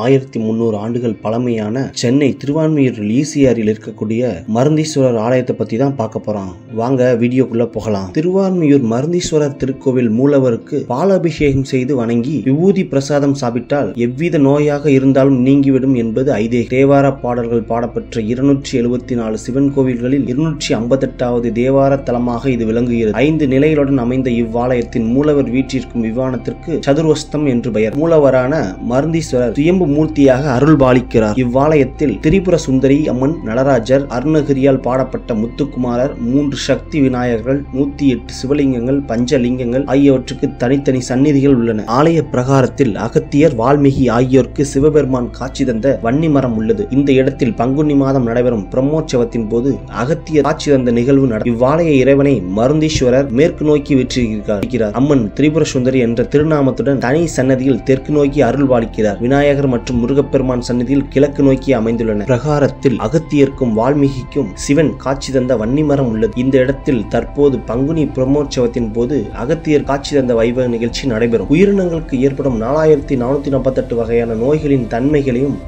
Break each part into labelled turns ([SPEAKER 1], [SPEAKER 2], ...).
[SPEAKER 1] 1300 ஆண்டுகள் பழமையான சென்னை திருவான்மியூர் ஈசிஆரில் இருக்கக்கூடிய மருந்தீஸ்வரர் ஆலயத்தை பத்தி தான் பார்க்க போறோம். வாங்க வீடியோக்குள்ள போகலாம். திருவான்மியூர் மருந்தீஸ்வரர் திருக்கோவில் மூலவருக்கு பாலாபிஷேகம் செய்து வணங்கி விபூதி பிரசாதம் சாப்பிட்டால் எவ்வித நோயாக இருந்தாலும் நீங்கிவிடும் என்பது ஐதீகம். தேவார பாடல்கள் பாடப்பெற்ற 274 சிவன் கோவில்களில் 258வது தேவார தலமாக இது விளங்குகிறது. 5 நிலைகளுடன் அமைந்த இவ்வாலயத்தின் மூலவர் வீற்றிருக்கும் விமானத்திற்கு சதுர்வஸ்தம் என்று பெயர். மூலவரான மருந்தீஸ்வரர் சுயம்பு மூர்த்தியாக அருள் பாலிக்கிறார். இவ்வாலயத்தில் திரிபுர சுந்தரி அம்மன், நடராஜர், அருணகிரியால் பாடப்பட்ட முத்துக்குமாரர், 3 சக்தி விநாயகர்கள், 108 சிவலிங்கங்கள், பஞ்சலிங்கங்கள் ஆகியவற்றுக்கு தனித்தனி சந்நிதிகள் உள்ளன. ஆலய பிரகாரத்தில் அகத்தியர், வால்மீகி ஆகியோருக்கு சிவபெருமான் காட்சி தந்த வன்னி மரம் உள்ளது. இந்த இடத்தில் பங்குனி மாதம் நடைபெறும் பிரம்மோற்சவத்தின் போது அகத்தியர் காட்சி தந்த நிகழ்வு இவ்வாலய இறைவனை மருந்தீஸ்வரர் மேற்கு நோக்கி வீற்றிருக்கிறார். அம்மன் திரிபுர சுந்தரி என்ற திருநாமத்துடன் தனி சன்னதியில் தெற்கு நோக்கி அருள் பாலிக்கிறார். விநாயகர் மற்றும் முருகப்பெருமான் சன்னதியில் கிழக்கு நோக்கி அமைந்துள்ளன. பிரகாரத்தில் அகத்தியருக்கும் வால்மீகிக்கும் சிவன் காட்சி தந்த வன்னி மரம் உள்ளது. இந்த இடத்தில் தற்போது பங்குனி பிரம்மோற்சவத்தின் போது அகத்தியர் காட்சி தந்த வைபவ நிகழ்ச்சி நடைபெறும். உயிரினங்களுக்கு ஏற்படும் 4448 வகையான நோய்களின் தன்மைகளையும்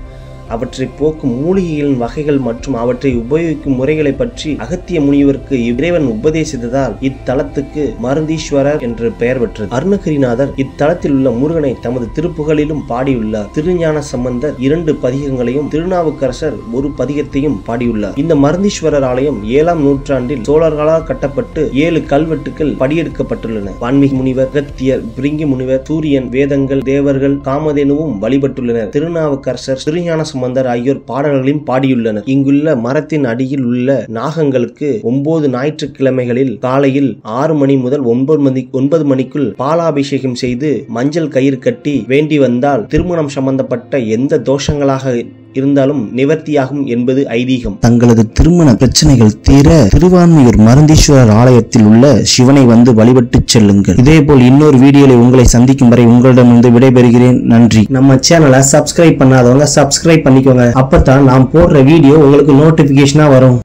[SPEAKER 1] அவற்றை போக்கும் மூலிகைகளின் வகைகள் மற்றும் அவற்றை உபயோகிக்கும் முறைகளை பற்றி அகத்திய முனிவருக்கு இறைவன் உபதேசித்ததால் இத்தலத்துக்கு மருந்தீஸ்வரர் என்று பெயர் பெற்றது. அருணகிரிநாதர் இத்தலத்தில் உள்ள முருகனை தமது திருப்புகளிலும் பாடியுள்ளார். திருஞான சம்பந்தர் 2 பதிகங்களையும், திருநாவுக்கரசர் 1 பதிகத்தையும் பாடியுள்ளார். இந்த மருந்தீஸ்வரர் ஆலயம் 7ஆம் நூற்றாண்டில் சோழர்களால் கட்டப்பட்டு 7 கல்வெட்டுகள் படியெடுக்கப்பட்டுள்ளன. வான்மீகி முனிவர், அகத்தியர், பிரிங்கி முனிவர், சூரியன், வேதங்கள், தேவர்கள், காமதேனுவும் வழிபட்டுள்ளனர். திருநாவுக்கரசர், திருஞான சம்பந்தர் ஆகியோர் பாடல்களையும் பாடியுள்ளனர். இங்குள்ள மரத்தின் அடியில் உள்ள நாகங்களுக்கு 9 ஞாயிற்றுக்கிழமைகளில் காலையில் 6 மணி முதல் 9 மணிக்குள் பாலாபிஷேகம் செய்து மஞ்சள் கயிறு கட்டி வேண்டி வந்தால் திருமணம் சம்பந்தப்பட்ட எந்த தோஷங்களாக இருந்தாலும் நிவர்த்தியாகும் என்பது ஐதீகம். தங்களது திருமண பிரச்சனைகள் தீர திருவான்மியூர் மருந்தீஸ்வரர் ஆலயத்தில் உள்ள சிவனை வந்து வழிபட்டு செல்லுங்கள். இதேபோல் இன்னொரு வீடியோவில் உங்களை சந்திக்கும் வரை உங்களிடமிருந்து விடைபெறுகிறேன். நன்றி. நம்ம சேனலை சப்ஸ்கிரைப் பண்ணாதவங்க சப்ஸ்கிரைப் பண்ணிக்கோங்க. அப்பதான் நாம் போடுற வீடியோ உங்களுக்கு நோட்டிபிகேஷனா வரும்.